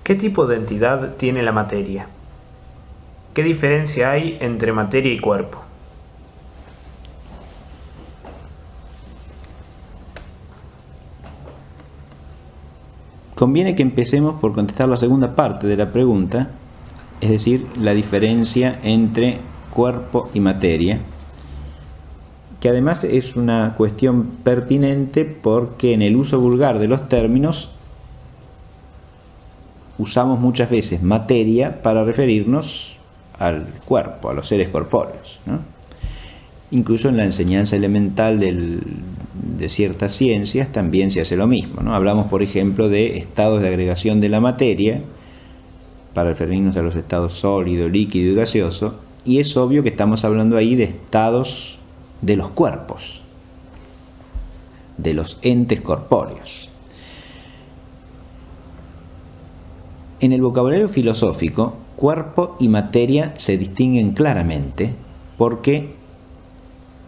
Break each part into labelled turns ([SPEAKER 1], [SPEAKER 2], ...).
[SPEAKER 1] ¿Qué tipo de entidad tiene la materia? ¿Qué diferencia hay entre materia y cuerpo?
[SPEAKER 2] Conviene que empecemos por contestar la segunda parte de la pregunta, es decir, la diferencia entre cuerpo y materia, que además es una cuestión pertinente porque en el uso vulgar de los términos usamos muchas veces materia para referirnos al cuerpo, a los seres corpóreos, ¿no? Incluso en la enseñanza elemental de ciertas ciencias también se hace lo mismo, ¿no? Hablamos, por ejemplo, de estados de agregación de la materia para referirnos a los estados sólido, líquido y gaseoso, y es obvio que estamos hablando ahí de estados de los cuerpos, de los entes corpóreos. En el vocabulario filosófico, cuerpo y materia se distinguen claramente porque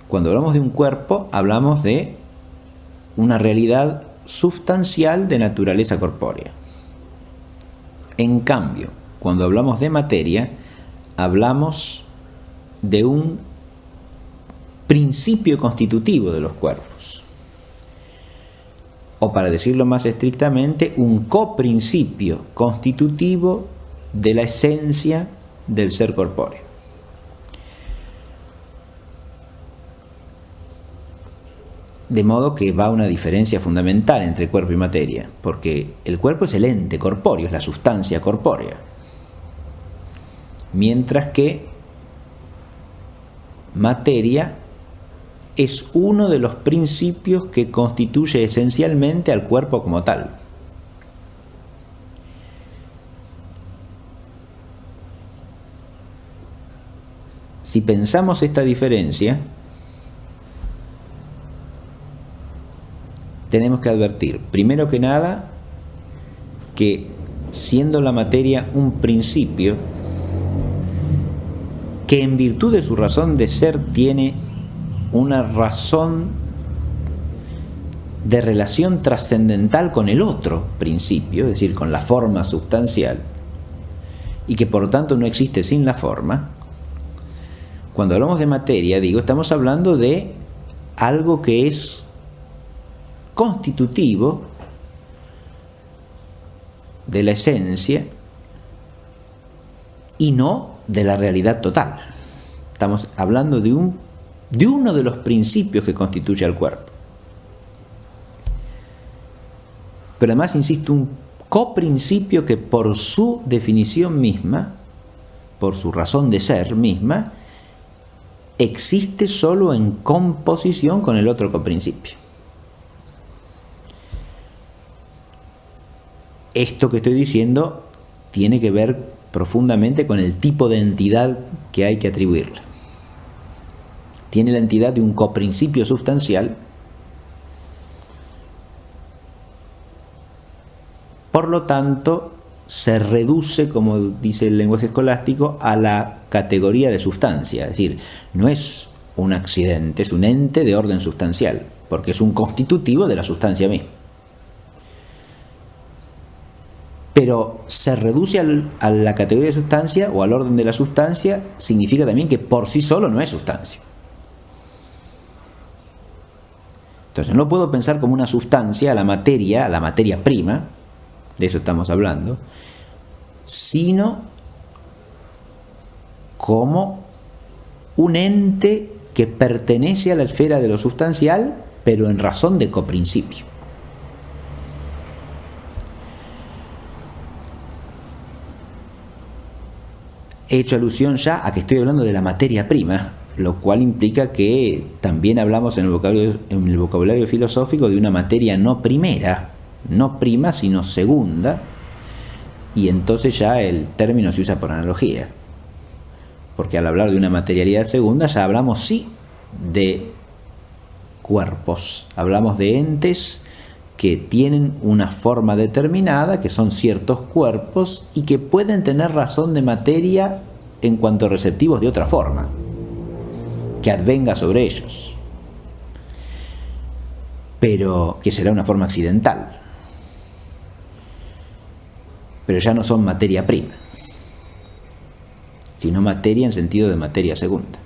[SPEAKER 2] cuando hablamos de un cuerpo, hablamos de una realidad sustancial de naturaleza corpórea. En cambio, cuando hablamos de materia, hablamos de un principio constitutivo de los cuerpos. O para decirlo más estrictamente, un coprincipio constitutivo de la esencia del ser corpóreo. De modo que va una diferencia fundamental entre cuerpo y materia, porque el cuerpo es el ente corpóreo, es la sustancia corpórea, mientras que materia es uno de los principios que constituye esencialmente al cuerpo como tal. Si pensamos esta diferencia, tenemos que advertir, primero que nada, que siendo la materia un principio, que en virtud de su razón de ser tiene una razón de relación trascendental con el otro principio, es decir, con la forma sustancial, y que por tanto no existe sin la forma. Cuando hablamos de materia, estamos hablando de algo que es constitutivo de la esencia y no de la realidad total. Estamos hablando de uno de los principios que constituye al cuerpo. Pero además, insisto, un coprincipio que por su definición misma, por su razón de ser misma, existe solo en composición con el otro coprincipio. Esto que estoy diciendo tiene que ver profundamente con el tipo de entidad que hay que atribuirle. Tiene la entidad de un coprincipio sustancial, por lo tanto se reduce, como dice el lenguaje escolástico, a la categoría de sustancia, es decir, no es un accidente, es un ente de orden sustancial, porque es un constitutivo de la sustancia misma. Pero se reduce a la categoría de sustancia o al orden de la sustancia, significa también que por sí solo no es sustancia. Entonces no puedo pensar como una sustancia a la materia prima, de eso estamos hablando, sino como un ente que pertenece a la esfera de lo sustancial, pero en razón de coprincipio. He hecho alusión ya a que estoy hablando de la materia prima, lo cual implica que también hablamos en el vocabulario filosófico de una materia no primera, no prima, sino segunda, y entonces ya el término se usa por analogía, porque al hablar de una materialidad segunda ya hablamos sí de cuerpos, hablamos de entes que tienen una forma determinada, que son ciertos cuerpos y que pueden tener razón de materia en cuanto a receptivos de otra forma, que advenga sobre ellos, pero que será una forma accidental. pero ya no son materia prima, sino materia en sentido de materia segunda.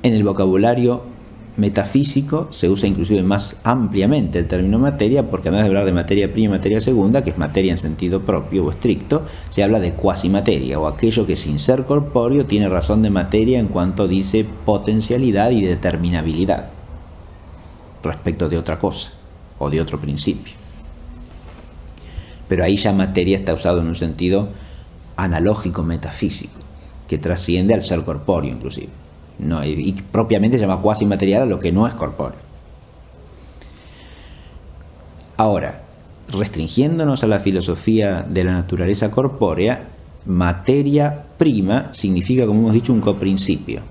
[SPEAKER 2] En el vocabulario metafísico se usa inclusive más ampliamente el término materia, porque además de hablar de materia prima y materia segunda, que es materia en sentido propio o estricto, se habla de cuasimateria, o aquello que sin ser corpóreo tiene razón de materia en cuanto dice potencialidad y determinabilidad respecto de otra cosa o de otro principio. Pero ahí ya materia está usado en un sentido analógico metafísico, que trasciende al ser corpóreo inclusive. No, y propiamente se llama cuasi material a lo que no es corpóreo. Ahora, restringiéndonos a la filosofía de la naturaleza corpórea, materia prima significa, como hemos dicho, un coprincipio.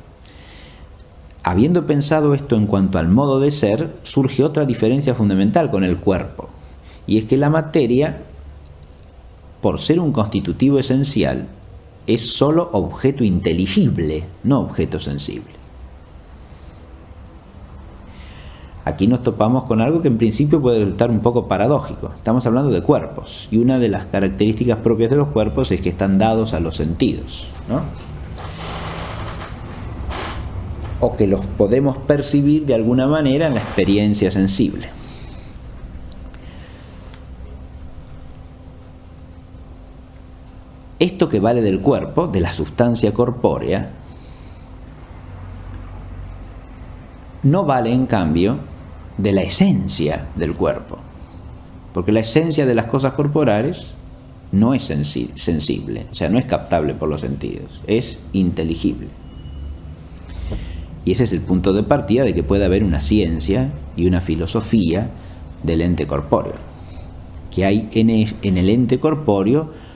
[SPEAKER 2] Habiendo pensado esto en cuanto al modo de ser, surge otra diferencia fundamental con el cuerpo, y es que la materia, por ser un constitutivo esencial, es sólo objeto inteligible, no objeto sensible. Aquí nos topamos con algo que en principio puede resultar un poco paradójico. Estamos hablando de cuerpos, y una de las características propias de los cuerpos es que están dados a los sentidos, ¿no? O que los podemos percibir de alguna manera en la experiencia sensible. Esto que vale del cuerpo, de la sustancia corpórea, no vale en cambio de la esencia del cuerpo, porque la esencia de las cosas corporales no es sensible, o sea, no es captable por los sentidos, es inteligible. Y ese es el punto de partida de que pueda haber una ciencia y una filosofía del ente corpóreo, que hay en el ente corpóreo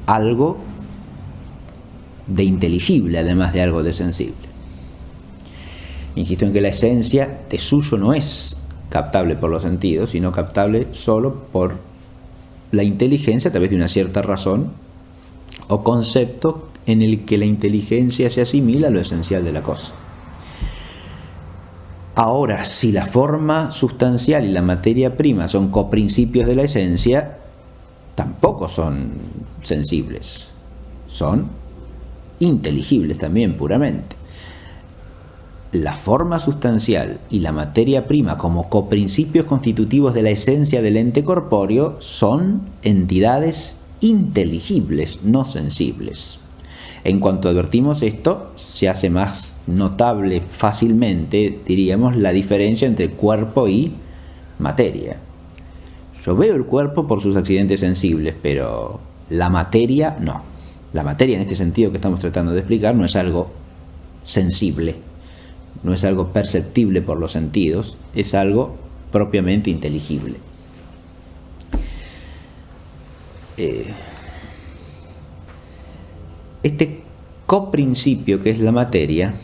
[SPEAKER 2] algo de inteligible, además de algo de sensible. Insisto en que la esencia de suyo no es captable por los sentidos, sino captable solo por la inteligencia a través de una cierta razón o concepto en el que la inteligencia se asimila a lo esencial de la cosa. Ahora, si la forma sustancial y la materia prima son coprincipios de la esencia, tampoco son sensibles, son inteligibles también puramente. La forma sustancial y la materia prima como coprincipios constitutivos de la esencia del ente corpóreo son entidades inteligibles, no sensibles. En cuanto advertimos esto, se hace más notable fácilmente, diríamos, la diferencia entre cuerpo y materia. Yo veo el cuerpo por sus accidentes sensibles, pero la materia no. La materia en este sentido que estamos tratando de explicar no es algo sensible, no es algo perceptible por los sentidos, es algo propiamente inteligible. Este coprincipio que es la materia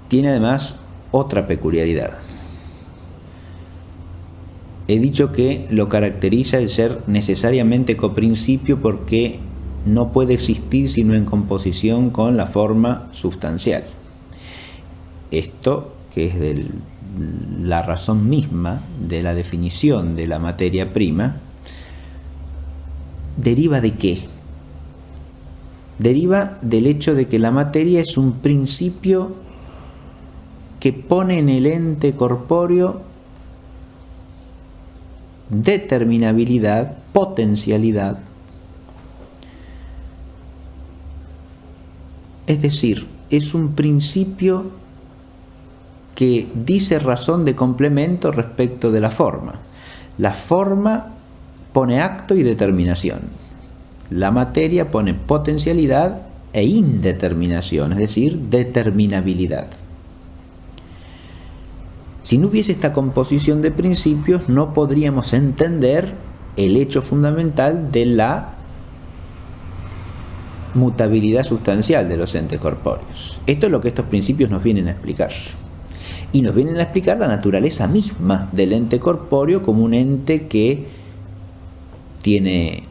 [SPEAKER 2] tiene además otra peculiaridad. He dicho que lo caracteriza el ser necesariamente coprincipio porque no puede existir sino en composición con la forma sustancial. Esto, que es la razón misma de la definición de la materia prima, ¿deriva de qué? Deriva del hecho de que la materia es un principio que pone en el ente corpóreo determinabilidad, potencialidad. Es decir, es un principio que dice razón de complemento respecto de la forma. La forma pone acto y determinación. La materia pone potencialidad e indeterminación, es decir, determinabilidad. Si no hubiese esta composición de principios, no podríamos entender el hecho fundamental de la mutabilidad sustancial de los entes corpóreos. Esto es lo que estos principios nos vienen a explicar. Y nos vienen a explicar la naturaleza misma del ente corpóreo como un ente que tiene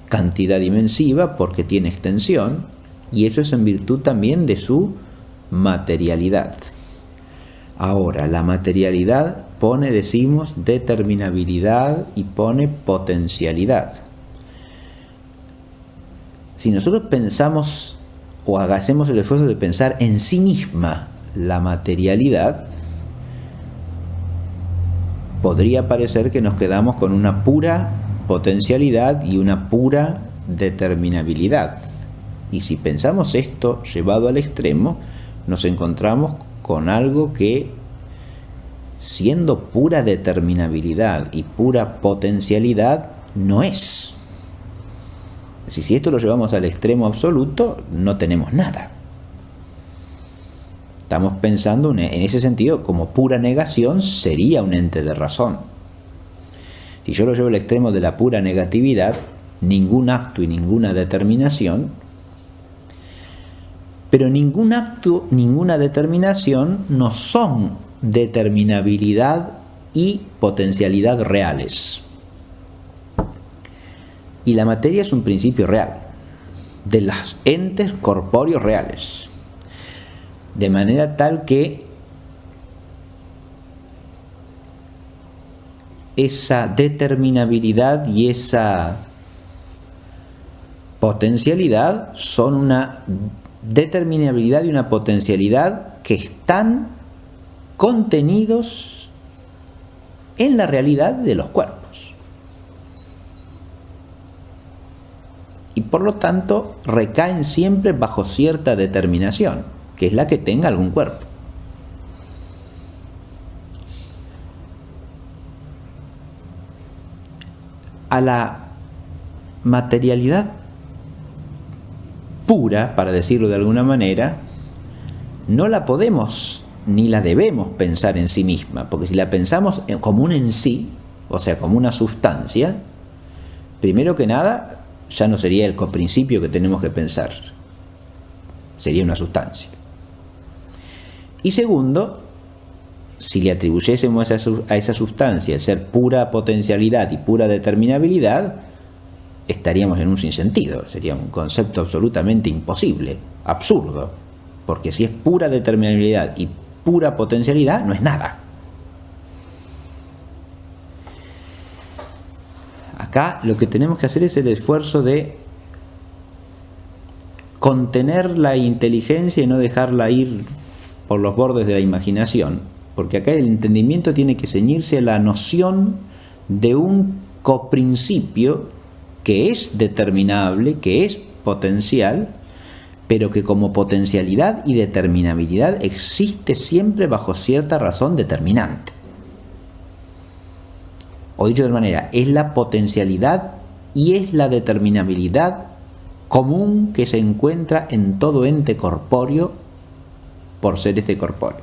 [SPEAKER 2] cantidad dimensiva porque tiene extensión, y eso es en virtud también de su materialidad. Ahora, la materialidad pone, decimos, determinabilidad y pone potencialidad. Si nosotros pensamos o hacemos el esfuerzo de pensar en sí misma la materialidad, podría parecer que nos quedamos con una pura potencialidad y una pura determinabilidad. Y si pensamos esto llevado al extremo, nos encontramos con algo que, siendo pura determinabilidad y pura potencialidad, no es. Es decir, si esto lo llevamos al extremo absoluto, no tenemos nada. Estamos pensando en ese sentido, como pura negación sería un ente de razón. Si yo lo llevo al extremo de la pura negatividad, ningún acto y ninguna determinación, pero ningún acto, ninguna determinación no son determinabilidad y potencialidad reales. Y la materia es un principio real, de los entes corpóreos reales. De manera tal que esa determinabilidad y esa potencialidad son una determinabilidad y una potencialidad que están contenidos en la realidad de los cuerpos. Y por lo tanto recaen siempre bajo cierta determinación, que es la que tenga algún cuerpo. A la materialidad pura, para decirlo de alguna manera, no la podemos ni la debemos pensar en sí misma, porque si la pensamos como un en sí, o sea, como una sustancia, primero que nada, ya no sería el coprincipio que tenemos que pensar, sería una sustancia. Y segundo, si le atribuyésemos a esa sustancia el ser pura potencialidad y pura determinabilidad, estaríamos en un sinsentido, sería un concepto absolutamente imposible, absurdo, porque si es pura determinabilidad y pura potencialidad, no es nada. Acá lo que tenemos que hacer es el esfuerzo de contener la inteligencia y no dejarla ir por los bordes de la imaginación, porque acá el entendimiento tiene que ceñirse a la noción de un coprincipio que es determinable, que es potencial, pero que como potencialidad y determinabilidad existe siempre bajo cierta razón determinante. O dicho de otra manera, es la potencialidad y es la determinabilidad común que se encuentra en todo ente corpóreo por ser este corpóreo.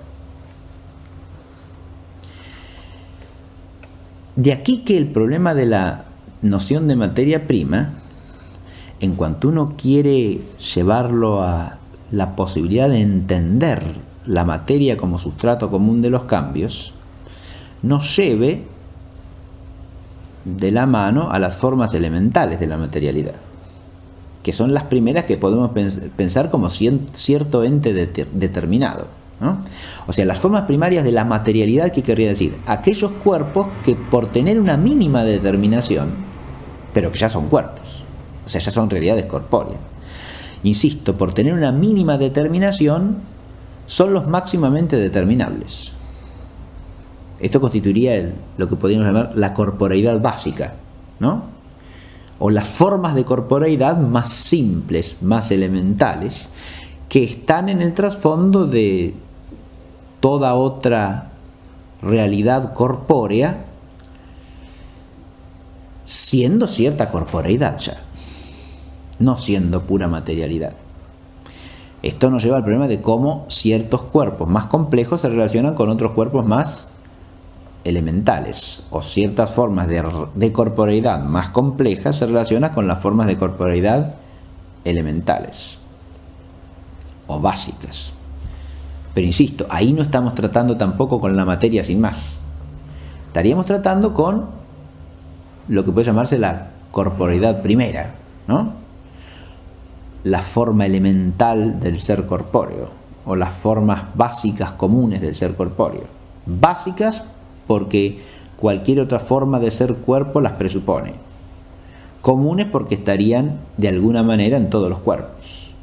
[SPEAKER 2] De aquí que el problema de la noción de materia prima, en cuanto uno quiere llevarlo a la posibilidad de entender la materia como sustrato común de los cambios, nos lleve de la mano a las formas elementales de la materialidad, que son las primeras que podemos pensar como cierto ente determinado, ¿no? O sea, las formas primarias de la materialidad, ¿qué querría decir? Aquellos cuerpos que por tener una mínima determinación, pero que ya son cuerpos, o sea, ya son realidades corpóreas. Insisto, por tener una mínima determinación, son los máximamente determinables. Esto constituiría lo que podríamos llamar la corporeidad básica, ¿no? O las formas de corporeidad más simples, más elementales, que están en el trasfondo de toda otra realidad corpórea, siendo cierta corporeidad ya, no siendo pura materialidad. Esto nos lleva al problema de cómo ciertos cuerpos más complejos se relacionan con otros cuerpos más elementales, o ciertas formas de corporeidad más complejas se relacionan con las formas de corporeidad elementales o básicas. Pero insisto, ahí no estamos tratando tampoco con la materia sin más. Estaríamos tratando con lo que puede llamarse la corporeidad primera, ¿no? La forma elemental del ser corpóreo, o las formas básicas comunes del ser corpóreo. Básicas porque cualquier otra forma de ser cuerpo las presupone. Comunes porque estarían de alguna manera en todos los cuerpos,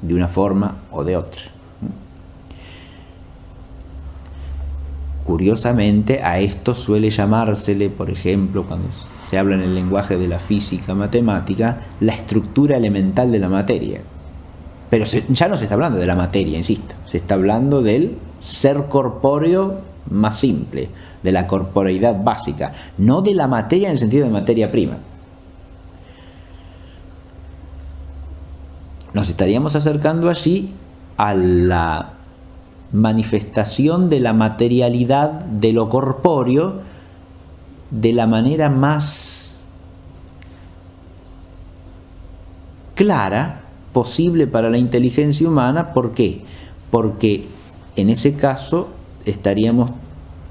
[SPEAKER 2] de una forma o de otra. Curiosamente, a esto suele llamársele, por ejemplo, cuando se habla en el lenguaje de la física matemática, la estructura elemental de la materia. Pero ya no se está hablando de la materia, insisto, se está hablando del ser corpóreo más simple, de la corporeidad básica, no de la materia en el sentido de materia prima. Nos estaríamos acercando allí a la manifestación de la materialidad de lo corpóreo de la manera más clara posible para la inteligencia humana. ¿Por qué? Porque en ese caso estaríamos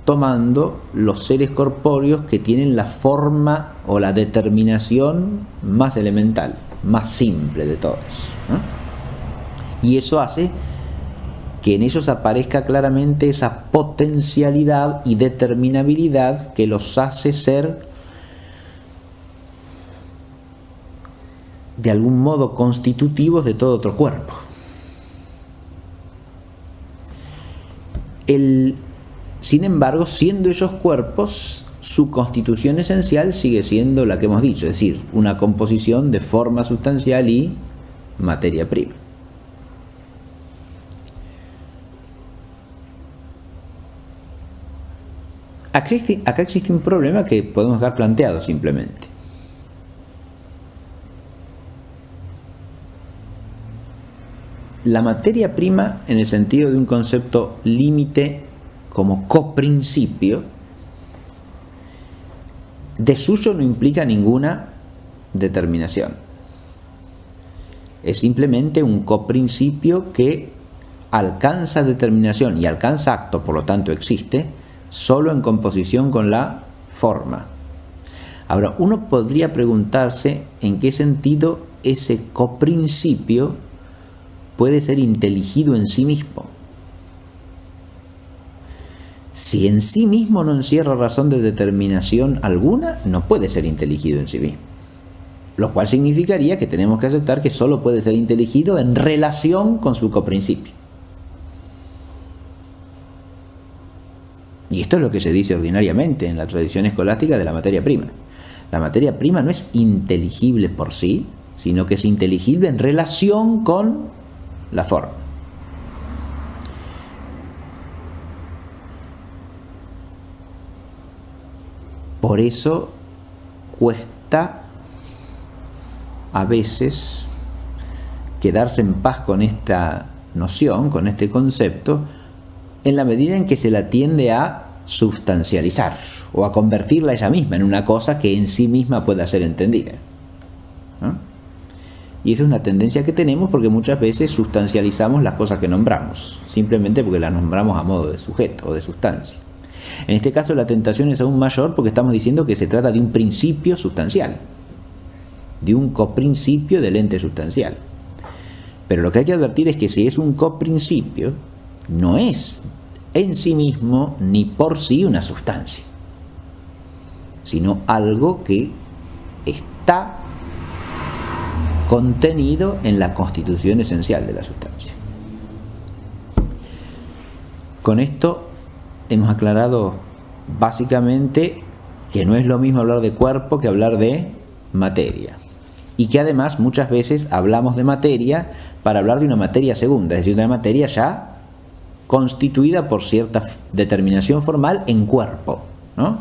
[SPEAKER 2] tomando los seres corpóreos que tienen la forma o la determinación más elemental, más simple de todos, ¿no? Y eso hace que en ellos aparezca claramente esa potencialidad y determinabilidad que los hace ser de algún modo constitutivos de todo otro cuerpo. Sin embargo, siendo ellos cuerpos, su constitución esencial sigue siendo la que hemos dicho, es decir, una composición de forma sustancial y materia prima. Acá existe un problema que podemos dejar planteado simplemente. La materia prima, en el sentido de un concepto límite como coprincipio, de suyo no implica ninguna determinación. Es simplemente un coprincipio que alcanza determinación y alcanza acto, por lo tanto existe, solo en composición con la forma. Ahora, uno podría preguntarse en qué sentido ese coprincipio puede ser inteligido en sí mismo. Si en sí mismo no encierra razón de determinación alguna, no puede ser inteligido en sí mismo. Lo cual significaría que tenemos que aceptar que solo puede ser inteligido en relación con su coprincipio. Y esto es lo que se dice ordinariamente en la tradición escolástica de la materia prima. La materia prima no es inteligible por sí, sino que es inteligible en relación con la forma. Por eso cuesta a veces quedarse en paz con esta noción, con este concepto, en la medida en que se la tiende a sustancializar o a convertirla ella misma en una cosa que en sí misma pueda ser entendida, ¿no? Y esa es una tendencia que tenemos porque muchas veces sustancializamos las cosas que nombramos, simplemente porque las nombramos a modo de sujeto o de sustancia. En este caso la tentación es aún mayor porque estamos diciendo que se trata de un principio sustancial, de un coprincipio del ente sustancial. Pero lo que hay que advertir es que si es un coprincipio, no es en sí mismo ni por sí una sustancia, sino algo que está contenido en la constitución esencial de la sustancia. Con esto hemos aclarado básicamente que no es lo mismo hablar de cuerpo que hablar de materia, y que además muchas veces hablamos de materia para hablar de una materia segunda, es decir, de una materia ya constituida por cierta determinación formal en cuerpo, ¿no?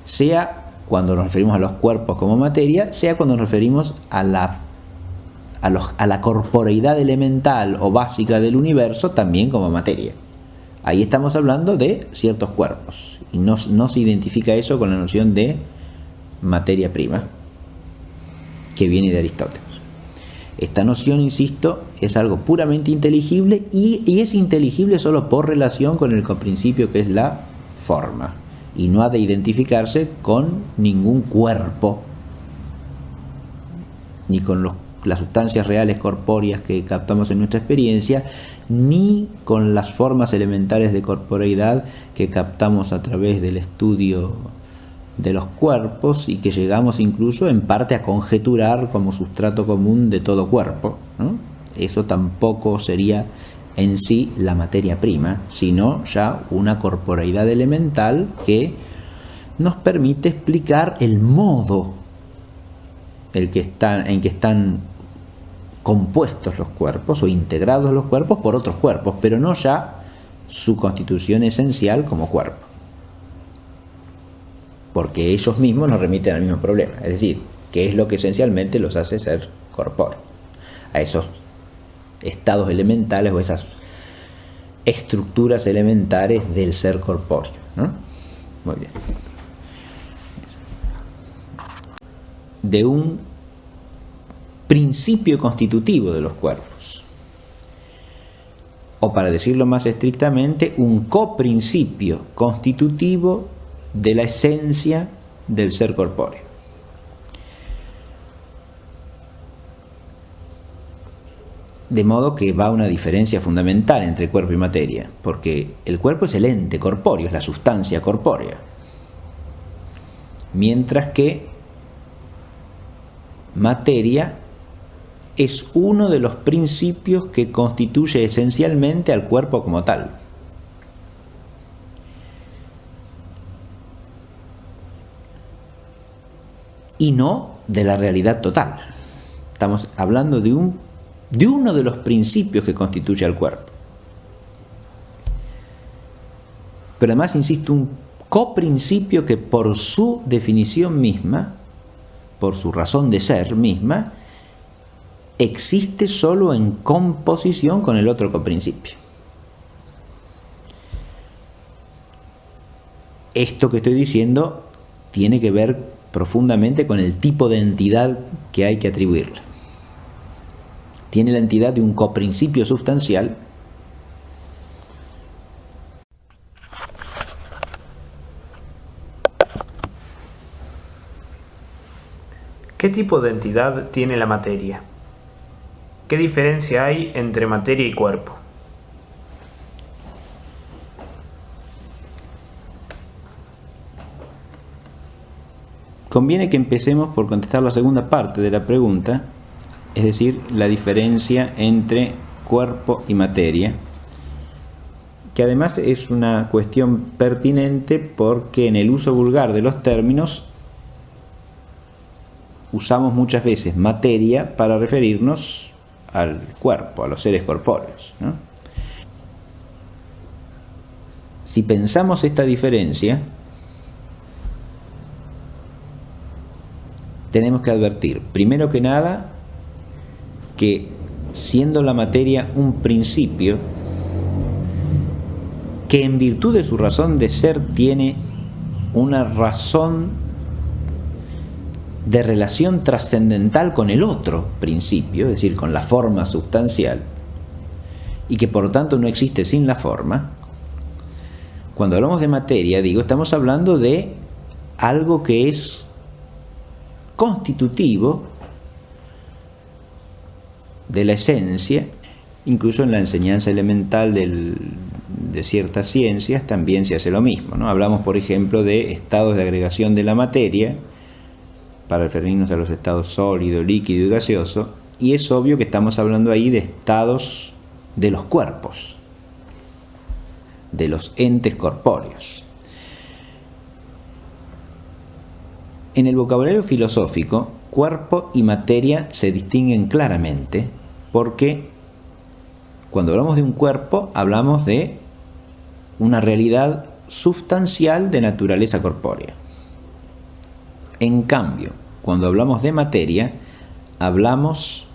[SPEAKER 2] Sea cuando nos referimos a los cuerpos como materia, sea cuando nos referimos a la corporeidad elemental o básica del universo también como materia. Ahí estamos hablando de ciertos cuerpos y no se identifica eso con la noción de materia prima que viene de Aristóteles. Esta noción, insisto, es algo puramente inteligible y es inteligible solo por relación con el coprincipio que es la forma, y no ha de identificarse con ningún cuerpo, ni con los las sustancias reales corpóreas que captamos en nuestra experiencia, ni con las formas elementales de corporeidad que captamos a través del estudio de los cuerpos y que llegamos incluso en parte a conjeturar como sustrato común de todo cuerpo, ¿no? Eso tampoco sería en sí la materia prima, sino ya una corporeidad elemental que nos permite explicar el modo en que están compuestos los cuerpos o integrados los cuerpos por otros cuerpos, pero no ya su constitución esencial como cuerpo, porque ellos mismos nos remiten al mismo problema, es decir, qué es lo que esencialmente los hace ser corpóreos, a esos estados elementales o esas estructuras elementares del ser corpóreo, ¿no? Muy bien. De un principio constitutivo de los cuerpos, o para decirlo más estrictamente, un coprincipio constitutivo de la esencia del ser corpóreo. De modo que va una diferencia fundamental entre cuerpo y materia, porque el cuerpo es el ente corpóreo, es la sustancia corpórea, mientras que materia es uno de los principios que constituye esencialmente al cuerpo como tal. Y no de la realidad total. Estamos hablando de uno de los principios que constituye al cuerpo. Pero además, insisto, un coprincipio que por su definición misma, por su razón de ser misma, existe solo en composición con el otro coprincipio. Esto que estoy diciendo tiene que ver profundamente con el tipo de entidad que hay que atribuirle. Tiene la entidad de un coprincipio sustancial
[SPEAKER 1] ¿Qué tipo de entidad tiene la materia? ¿Qué diferencia hay entre materia y cuerpo?
[SPEAKER 2] Conviene que empecemos por contestar la segunda parte de la pregunta, es decir, la diferencia entre cuerpo y materia, que además es una cuestión pertinente porque en el uso vulgar de los términos usamos muchas veces materia para referirnos al cuerpo, a los seres corpóreos, ¿no? Si pensamos esta diferencia, tenemos que advertir, primero que nada, que siendo la materia un principio que en virtud de su razón de ser tiene una razón de relación trascendental con el otro principio, es decir, con la forma sustancial, y que por lo tanto no existe sin la forma. Cuando hablamos de materia, estamos hablando de algo que es constitutivo de la esencia. Incluso en la enseñanza elemental de ciertas ciencias también se hace lo mismo, ¿no? Hablamos, por ejemplo, de estados de agregación de la materia para referirnos a los estados sólido, líquido y gaseoso, y es obvio que estamos hablando ahí de estados de los cuerpos, de los entes corpóreos. En el vocabulario filosófico, cuerpo y materia se distinguen claramente porque cuando hablamos de un cuerpo hablamos de una realidad sustancial de naturaleza corpórea. En cambio, cuando hablamos de materia, hablamos